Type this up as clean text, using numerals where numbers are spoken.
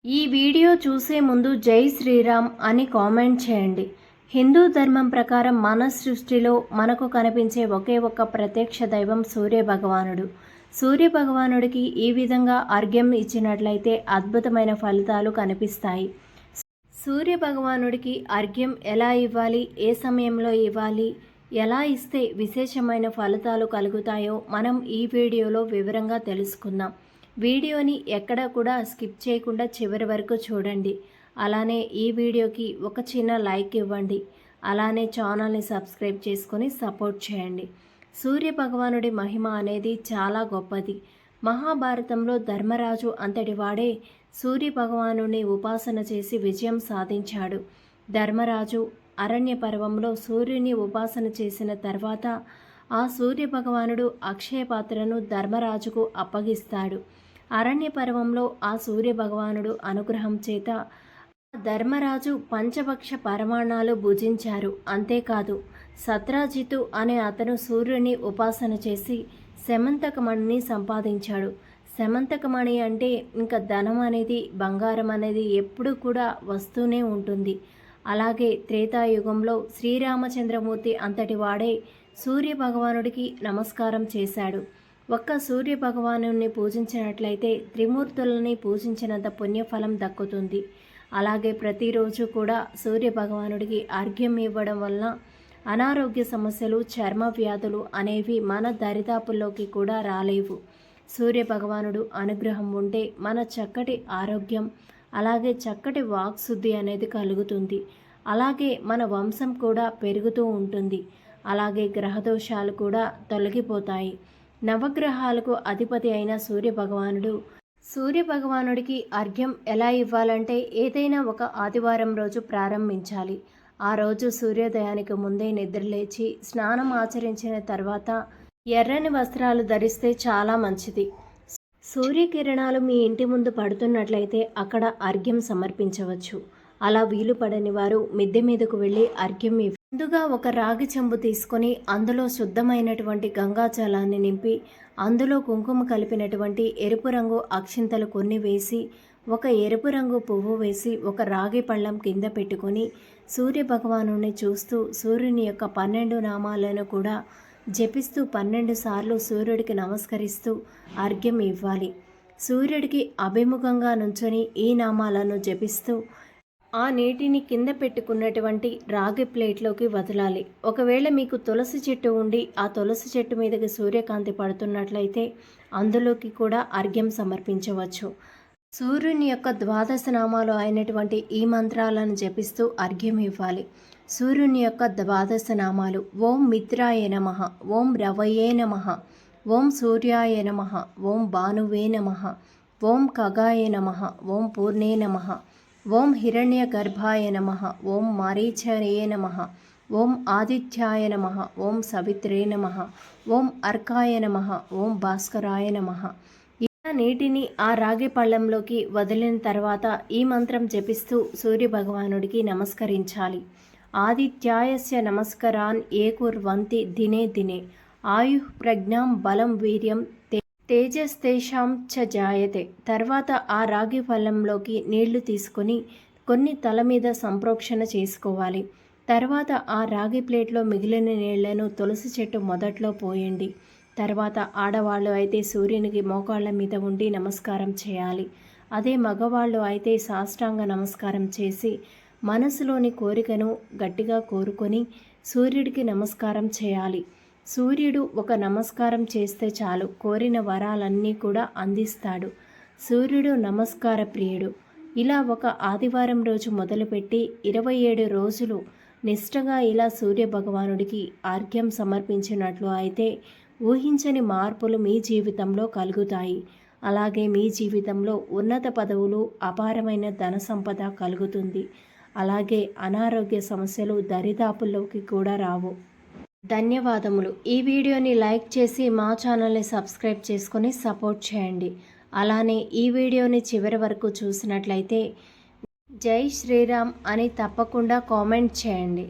ఈ వీడియో చూసే ముందు జై శ్రీరామ్ అని కామెంట్ చేయండి. హిందూ ధర్మం ప్రకారం మన సృష్టిలో మనకు కనిపించే ఒకే ఒక్క ప్రత్యక్ష దైవం సూర్య భగవానుడు. సూర్య భగవానుడికి ఈ విధంగా అర్ఘ్యం ఇచ్చినట్లయితే అద్భుతమైన ఫలితాలు కనిపిస్తాయి. సూర్య భగవానుడికి అర్ఘ్యం ఎలా ఇవ్వాలి, ఏ సమయంలో ఇవ్వాలి, ఎలా ఇస్తే విశేషమైన ఫలితాలు కలుగుతాయో మనం ఈ వీడియోలో వివరంగా తెలుసుకుందాం. వీడియోని ఎక్కడ కూడా స్కిప్ చేయకుండా చివరి వరకు చూడండి. అలానే ఈ వీడియోకి ఒక చిన్న లైక్ ఇవ్వండి. అలానే ఛానల్ని సబ్స్క్రైబ్ చేసుకొని సపోర్ట్ చేయండి. సూర్య భగవానుడి మహిమ అనేది చాలా గొప్పది. మహాభారతంలో ధర్మరాజు అంతటి వాడే సూర్య భగవానుడిని ఉపాసన చేసి విజయం సాధించాడు. ధర్మరాజు అరణ్య పర్వంలో సూర్యుని ఉపాసన చేసిన తర్వాత ఆ సూర్య భగవానుడు అక్షయ పాత్రను ధర్మరాజుకు అప్పగిస్తాడు. అరణ్య పర్వంలో ఆ సూర్య భగవానుడు అనుగ్రహం చేత ధర్మరాజు పంచభక్ష పరమాణాలు భుజించారు. అంతేకాదు సత్రాజితు అనే అతను సూర్యుని ఉపాసన చేసి శమంతకమణిని సంపాదించాడు. శమంతకమణి అంటే ఇంకా ధనం అనేది, బంగారం అనేది ఎప్పుడూ కూడా వస్తూనే ఉంటుంది. అలాగే త్రేతాయుగంలో శ్రీరామచంద్రమూర్తి అంతటి వాడే సూర్య భగవానుడికి నమస్కారం చేశాడు. ఒక్క సూర్య భగవానుని పూజించినట్లయితే త్రిమూర్తులని పూజించినంత పుణ్యఫలం దక్కుతుంది. అలాగే ప్రతిరోజు కూడా సూర్య భగవానుడికి అర్ఘ్యం ఇవ్వడం వలన అనారోగ్య సమస్యలు, చర్మ వ్యాధులు అనేవి మన దరిదాపుల్లోకి కూడా రాలేవు. సూర్య భగవానుడు అనుగ్రహం ఉంటే మన చక్కటి ఆరోగ్యం, అలాగే చక్కటి వాక్శుద్ధి అనేది కలుగుతుంది. అలాగే మన వంశం కూడా పెరుగుతూ ఉంటుంది. అలాగే గ్రహదోషాలు కూడా తొలగిపోతాయి. నవగ్రహాలకు అధిపతి అయిన సూర్య భగవానుడికి అర్ఘ్యం ఎలా ఇవ్వాలంటే ఏదైనా ఒక ఆదివారం రోజు ప్రారంభించాలి. ఆ రోజు సూర్యోదయానికి ముందే నిద్రలేచి స్నానం ఆచరించిన తర్వాత ఎర్రని వస్త్రాలు ధరిస్తే చాలా మంచిది. సూర్యకిరణాలు మీ ఇంటి ముందు పడుతున్నట్లయితే అక్కడ అర్ఘ్యం సమర్పించవచ్చు. అలా వీలు పడని వారు మిద్దె మీదకు వెళ్ళి అర్ఘ్యం ముందుగా ఒక రాగి చెంబు తీసుకొని అందులో శుద్ధమైనటువంటి గంగాజలాన్ని నింపి అందులో కుంకుమ కలిపినటువంటి ఎరుపు రంగు అక్షింతలు కొన్ని వేసి ఒక ఎరుపు రంగు పువ్వు వేసి ఒక రాగి పళ్ళం కింద పెట్టుకొని సూర్య భగవానుని చూస్తూ సూర్యుని యొక్క 12 నామాలను కూడా జపిస్తూ 12 సార్లు సూర్యుడికి నమస్కరిస్తూ అర్ఘ్యం ఇవ్వాలి. సూర్యుడికి అభిముఖంగా నుంచొని ఈ నామాలను జపిస్తూ ఆ నీటిని కింద పెట్టుకున్నటువంటి రాగి ప్లేట్లోకి వదలాలి. ఒకవేళ మీకు తులసి చెట్టు ఉండి ఆ తులసి చెట్టు మీదకి సూర్యకాంతి పడుతున్నట్లయితే అందులోకి కూడా అర్ఘ్యం సమర్పించవచ్చు. సూర్యుని యొక్క 12 నామాలు అయినటువంటి ఈ మంత్రాలను జపిస్తూ అర్ఘ్యం ఇవ్వాలి. సూర్యుని యొక్క 12 నామాలు: ఓం మిత్రాయ నమః, ఓం రవయే నమః, ఓం సూర్యాయ నమః, ఓం భానువే నమః, ఓం ఖగాయ నమః, ఓం పూర్ణే నమః, ఓం హిరణ్య గర్భాయ నమః, ఓం మారీచాయ నమః, ఓం ఆదిత్యాయ నమః, ఓం సవిత్రే నమః, ఓం అర్కాయ నమః, ఓం భాస్కరాయ నమః. ఇలా నీటిని ఆ రాగి పళ్ళంలోకి వదిలిన తర్వాత ఈ మంత్రం జపిస్తూ సూర్య భగవానుడికి నమస్కరించాలి. ఆదిత్యాయస్య నమస్కరాన్ ఏ కుర్వంతి దినే దినే ఆయు ప్రజ్ఞాం బలం వీర్యం తేజస్తేషాం చ జాయతే. తర్వాత ఆ రాగి పళ్ళంలోకి నీళ్లు తీసుకొని కొన్ని తల మీద సంప్రోక్షణ చేసుకోవాలి. తర్వాత ఆ రాగి ప్లేట్లో మిగిలిన నీళ్లను తులసి చెట్టు మొదట్లో పోయండి. తర్వాత ఆడవాళ్ళు అయితే సూర్యునికి మోకాళ్ళ మీద ఉండి నమస్కారం చేయాలి. అదే మగవాళ్ళు అయితే సాష్టాంగ నమస్కారం చేసి మనసులోని కోరికను గట్టిగా కోరుకొని సూర్యుడికి నమస్కారం చేయాలి. సూర్యుడు ఒక నమస్కారం చేస్తే చాలు, కోరిన వరాలన్నీ కూడా అందిస్తాడు. సూర్యుడు నమస్కార ప్రియుడు. ఇలా ఒక ఆదివారం రోజు మొదలుపెట్టి 27 రోజులు నిష్టగా ఇలా సూర్య భగవానుడికి అర్ఘ్యం సమర్పించినట్లు అయితే ఊహించని మార్పులు మీ జీవితంలో కలుగుతాయి. అలాగే మీ జీవితంలో ఉన్నత పదవులు, అపారమైన ధన సంపద కలుగుతుంది. అలాగే అనారోగ్య సమస్యలు దరిదాపుల్లోకి కూడా రావు. ధన్యవాదములు. ఈ వీడియోని లైక్ చేసి మా ఛానల్ని సబ్స్క్రైబ్ చేసుకొని సపోర్ట్ చేయండి. అలానే ఈ వీడియోని చివరి వరకు చూసినట్లయితే జై శ్రీరామ్ అని తప్పకుండా కామెంట్ చేయండి.